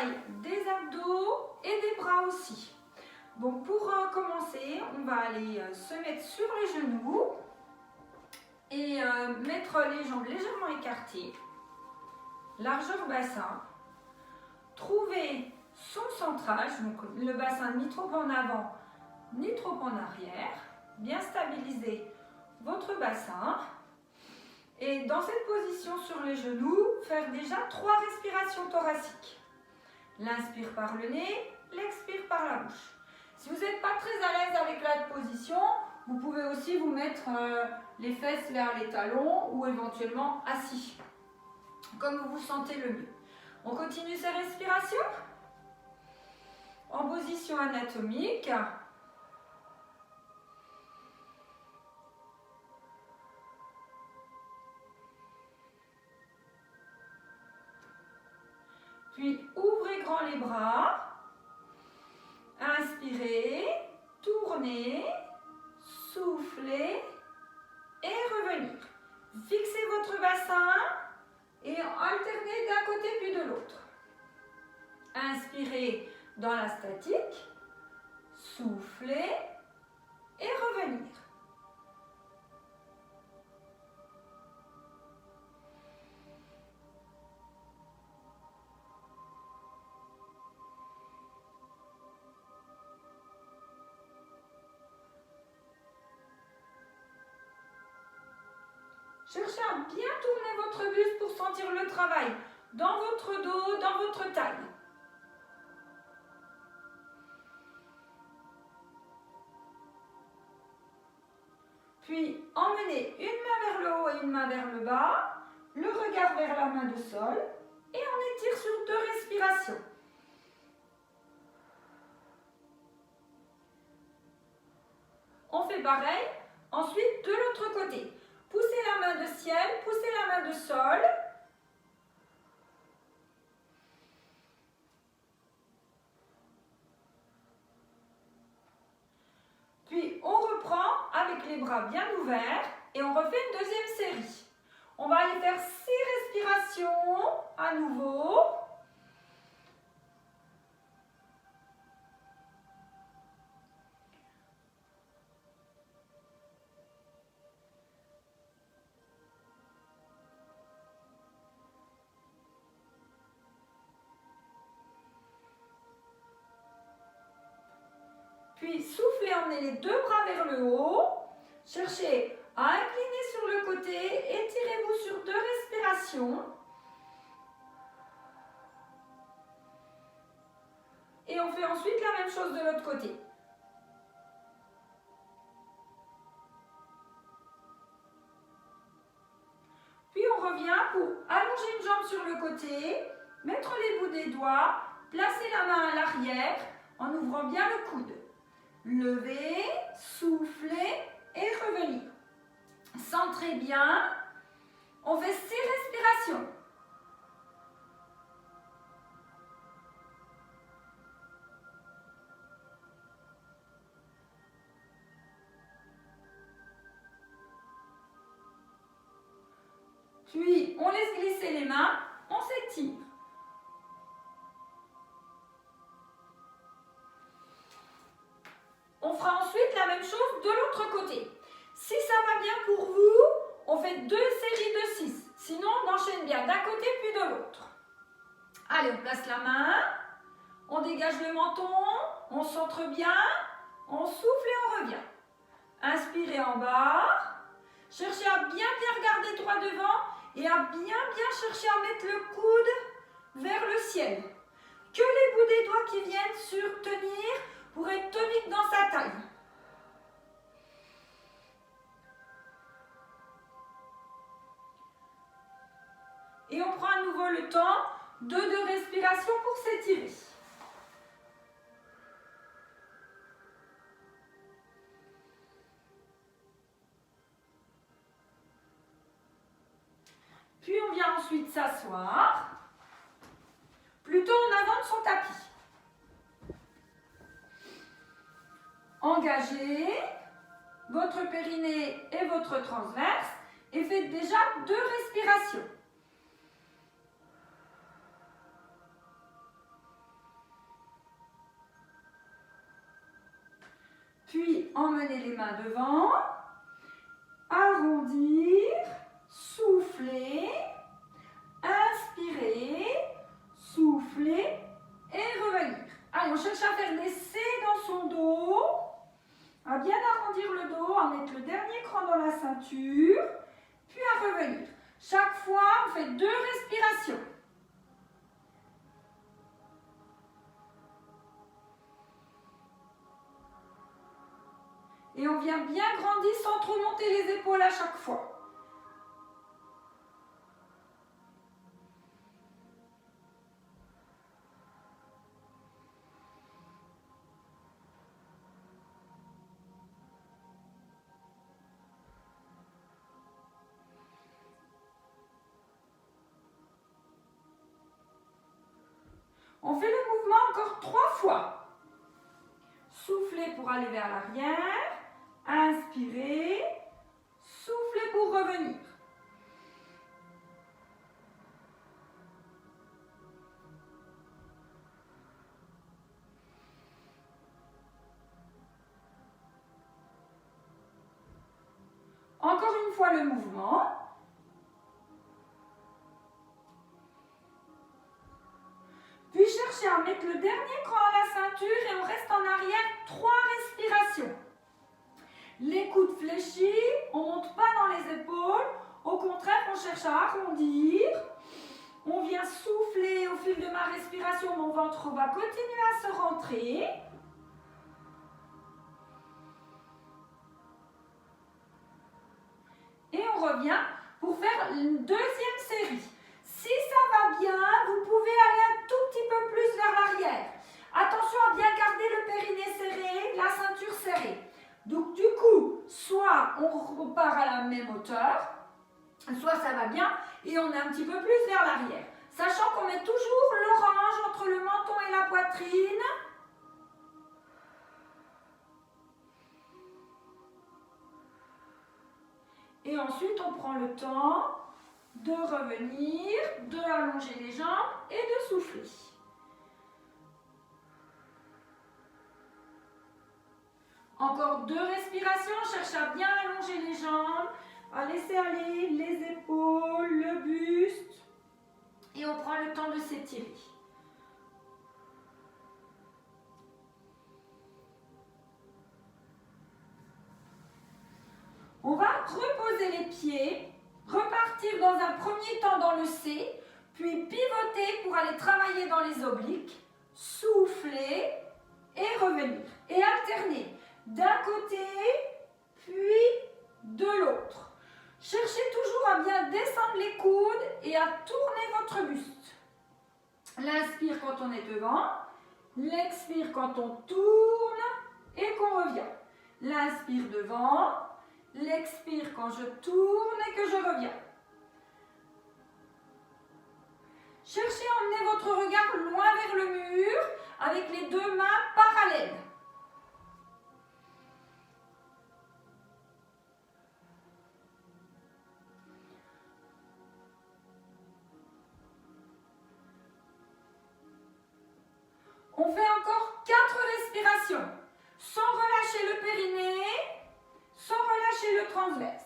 travail des abdos et des bras aussi. Donc pour commencer, on va aller se mettre sur les genoux et mettre les jambes légèrement écartées, largeur bassin. Trouver son centrage, donc le bassin ni trop en avant ni trop en arrière. Bien stabiliser votre bassin. Et dans cette position sur les genoux, faire déjà 3 respirations thoraciques. L'inspire par le nez, l'expire par la bouche. Si vous n'êtes pas très à l'aise avec la position, vous pouvez aussi vous mettre les fesses vers les talons ou éventuellement assis, comme vous vous sentez le mieux. On continue ces respirations en position anatomique. Puis ouvrez grand les bras. Inspirez, tournez, soufflez et revenir. Fixez votre bassin et alternez d'un côté puis de l'autre. Inspirez dans la statique, soufflez et revenir. Cherchez à bien tourner votre buste pour sentir le travail dans votre dos, dans votre taille. Puis emmenez une main vers le haut et une main vers le bas, le regard vers la main de sol et on étire sur 2 respirations. On fait pareil, ensuite de l'autre côté. Poussez la main de ciel, poussez la main de sol. Puis on reprend avec les bras bien ouverts et on refait une deuxième série. On va aller faire 6 respirations à nouveau. Puis soufflez, emmenez les 2 bras vers le haut. Cherchez à incliner sur le côté. Étirez-vous sur 2 respirations. Et on fait ensuite la même chose de l'autre côté. Puis on revient pour allonger une jambe sur le côté, mettre les bouts des doigts, placer la main à l'arrière en ouvrant bien le coude. Levez, soufflez et revenir. Centrez bien. On fait 6 respirations. Puis on laisse glisser les mains, on s'étire. On fera ensuite la même chose de l'autre côté. Si ça va bien pour vous, on fait 2 séries de 6. Sinon, on enchaîne bien d'un côté puis de l'autre. Allez, on place la main, on dégage le menton, on centre bien, on souffle et on revient. Inspirez en bas. Cherchez à bien regarder droit devant et à bien chercher à mettre le coude vers le ciel. Que les bouts des doigts qui viennent sur tenir pour être tonique dans sa taille. Et on prend à nouveau le temps de 2 respirations pour s'étirer. Puis on vient ensuite s'asseoir, plutôt en avant de son tapis. Engagez votre périnée et votre transverse et faites déjà 2 respirations. Puis emmenez les mains devant, arrondir, souffler, inspirer, souffler et revenir. Allez, on cherche à faire des C dans son dos, à bien arrondir le dos, à mettre le dernier cran dans la ceinture, puis à revenir. Chaque fois, on fait 2 respirations. Et on vient bien grandir sans trop monter les épaules à chaque fois. On fait le mouvement encore 3 fois. Soufflez pour aller vers l'arrière. Inspirez. Soufflez pour revenir. Encore une fois le mouvement. Puis cherchez à mettre le dernier cran à la ceinture et on reste en arrière 3 respirations. Les coudes fléchis, on ne monte pas dans les épaules. Au contraire, on cherche à arrondir. On vient souffler au fil de ma respiration. Mon ventre va continuer à se rentrer. Et on revient pour faire une deuxième série. Si ça va bien, vous pouvez aller un tout petit peu plus vers l'arrière. Attention à bien garder le périnée serré, la ceinture serrée. Donc du coup, soit on repart à la même hauteur, soit ça va bien et on est un petit peu plus vers l'arrière. Sachant qu'on met toujours l'orange entre le menton et la poitrine. Et ensuite, on prend le temps de revenir, de allonger les jambes et de souffler. Encore 2 respirations, on cherche à bien allonger les jambes, à laisser aller les épaules, le buste. Et on prend le temps de s'étirer. On va reposer les pieds, repartir dans un premier temps dans le C, puis pivoter pour aller travailler dans les obliques, souffler et revenir. Et alterner d'un côté, puis de l'autre. Cherchez toujours à bien descendre les coudes et à tourner votre buste. L'inspire quand on est devant, l'expire quand on tourne et qu'on revient. L'inspire devant, l'expire quand je tourne et que je reviens. Cherchez à emmener votre regard loin vers le mur avec les 2 mains parallèles. On fait encore 4 respirations, sans relâcher le périnée, sans relâcher le transverse.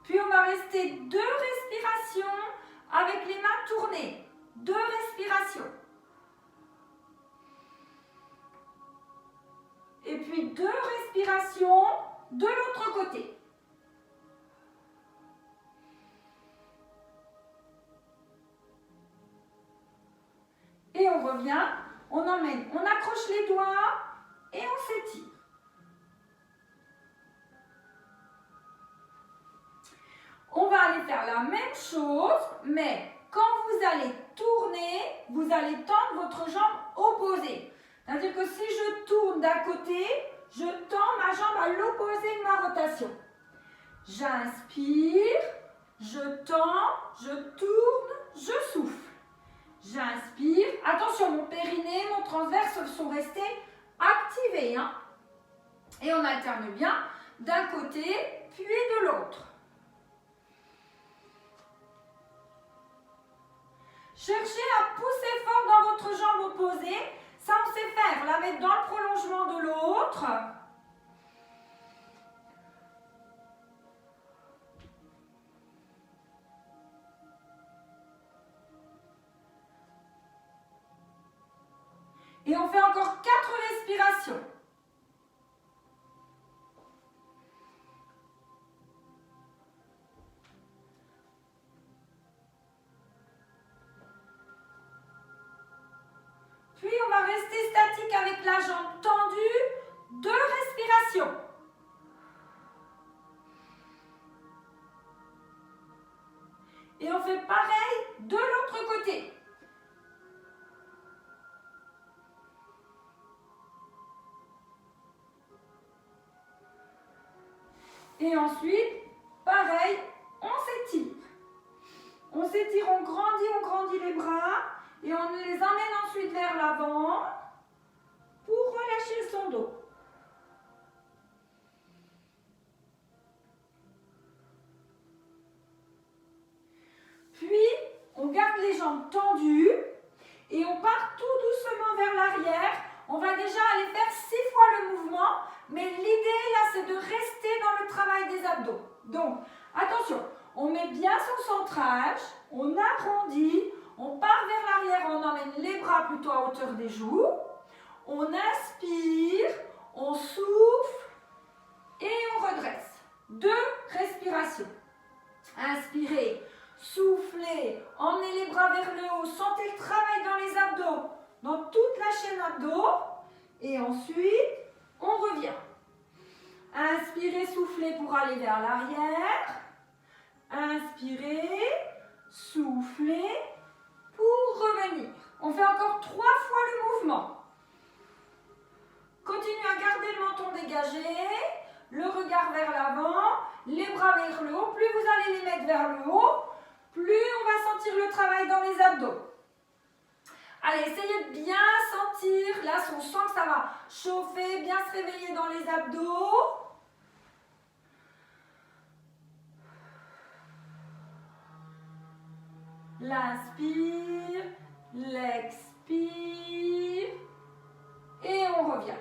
Puis on va rester 2 respirations avec les mains tournées. 2 respirations. Et puis 2 respirations de l'autre côté. Et on revient, on emmène, on accroche les doigts et on s'étire. On va aller faire la même chose, mais quand vous allez tourner, vous allez tendre votre jambe opposée. C'est-à-dire que si je tourne d'un côté, je tends ma jambe à l'opposé de ma rotation. J'inspire, je tends, je tourne, je souffle. J'inspire. Attention, mon périnée, mon transverse sont restés activé, hein. Et on alterne bien d'un côté puis de l'autre. Cherchez à pousser fort dans votre jambe opposée. Ça, on sait faire. La mettre dans le prolongement de l'autre. Et on fait encore 4 respirations. Puis on va rester statique avec la jambe tendue. 2 respirations. Et on fait pareil de l'autre côté. Et ensuite, pareil, on s'étire. On s'étire, on grandit les bras et on les emmène ensuite vers l'avant pour relâcher son dos. Puis, on garde les jambes tendues et on part tout doucement vers l'arrière. On va déjà aller faire 6 fois le mouvement, mais l'idée là, c'est de rester dans le travail des abdos. Donc, attention, on met bien son centrage, on arrondit, on part vers l'arrière, on emmène les bras plutôt à hauteur des joues. On inspire, on souffle et on redresse. 2 respirations. Inspirez. Soufflez, emmenez les bras vers le haut, sentez le travail dans les abdos, dans toute la chaîne abdos. Et ensuite, on revient. Inspirez, soufflez pour aller vers l'arrière. Inspirez, soufflez pour revenir. On fait encore 3 fois le mouvement. Continuez à garder le menton dégagé, le regard vers l'avant, les bras vers le haut. Plus vous allez les mettre vers le haut, plus on va sentir le travail dans les abdos. Allez, essayez de bien sentir. Là, on sent que ça va chauffer, bien se réveiller dans les abdos. L'inspire, l'expire et on revient.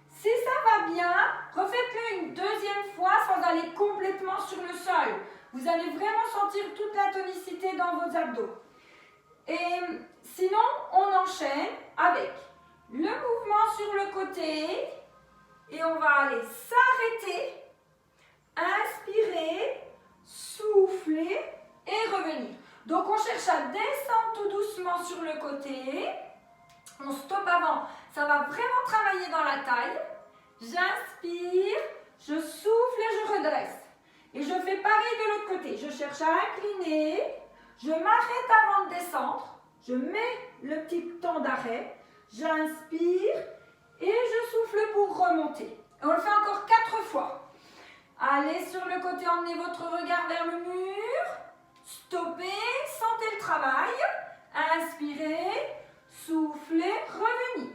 Si ça va bien, refaites-le une deuxième fois sans aller complètement sur le sol. Vous allez vraiment sentir toute la tonicité dans vos abdos. Et sinon, on enchaîne avec le mouvement sur le côté et on va aller s'arrêter, inspirer, souffler et revenir. Donc on cherche à descendre tout doucement sur le côté. On stoppe avant, ça va vraiment travailler dans la taille. J'inspire, je souffle et je redresse. Et je fais pareil de l'autre côté. Je cherche à incliner, je m'arrête avant de descendre, je mets le petit temps d'arrêt, j'inspire et je souffle pour remonter. Et on le fait encore 4 fois. Allez sur le côté, emmenez votre regard vers le mur, stoppez, sentez le travail, inspirez, soufflez, revenir.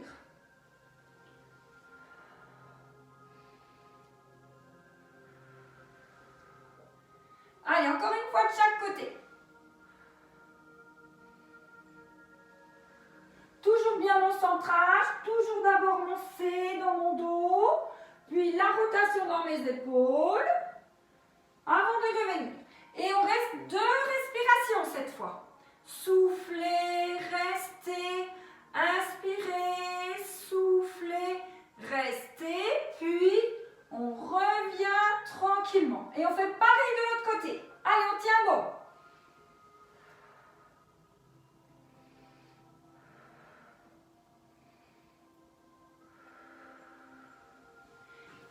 Allez, encore une fois de chaque côté. Toujours bien mon centrage, toujours d'abord mon C dans mon dos, puis la rotation dans mes épaules, avant de revenir. Et on reste 2 respirations cette fois. Soufflez, restez, inspirez, soufflez, restez, puis on revient tranquillement. Et on fait pareil de l'autre côté. Allez, on tient bon.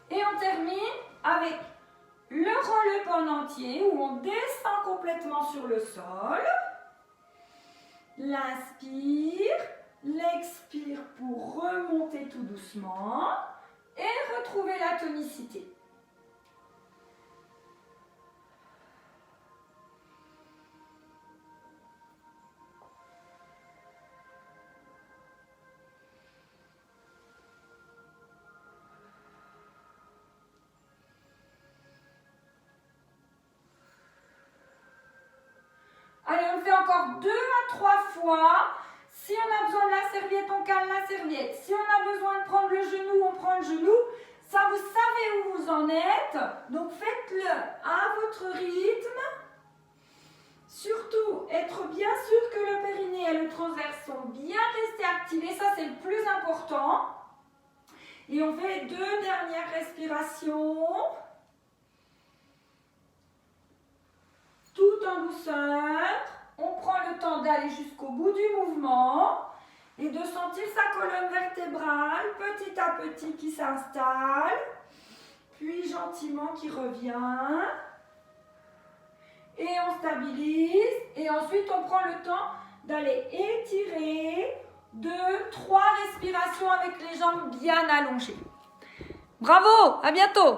Et on termine avec le roll-up en entier où on descend complètement sur le sol. L'inspire, l'expire pour remonter tout doucement et retrouver la tonicité. 3 fois. Si on a besoin de la serviette, on cale la serviette. Si on a besoin de prendre le genou, on prend le genou. Ça, vous savez où vous en êtes. Donc, faites-le à votre rythme. Surtout, être bien sûr que le périnée et le transverse sont bien restés activés. Ça, c'est le plus important. Et on fait 2 dernières respirations. Tout en douceur. On prend le temps d'aller jusqu'au bout du mouvement et de sentir sa colonne vertébrale petit à petit qui s'installe, puis gentiment qui revient. Et on stabilise et ensuite on prend le temps d'aller étirer 2, 3 respirations avec les jambes bien allongées. Bravo, à bientôt!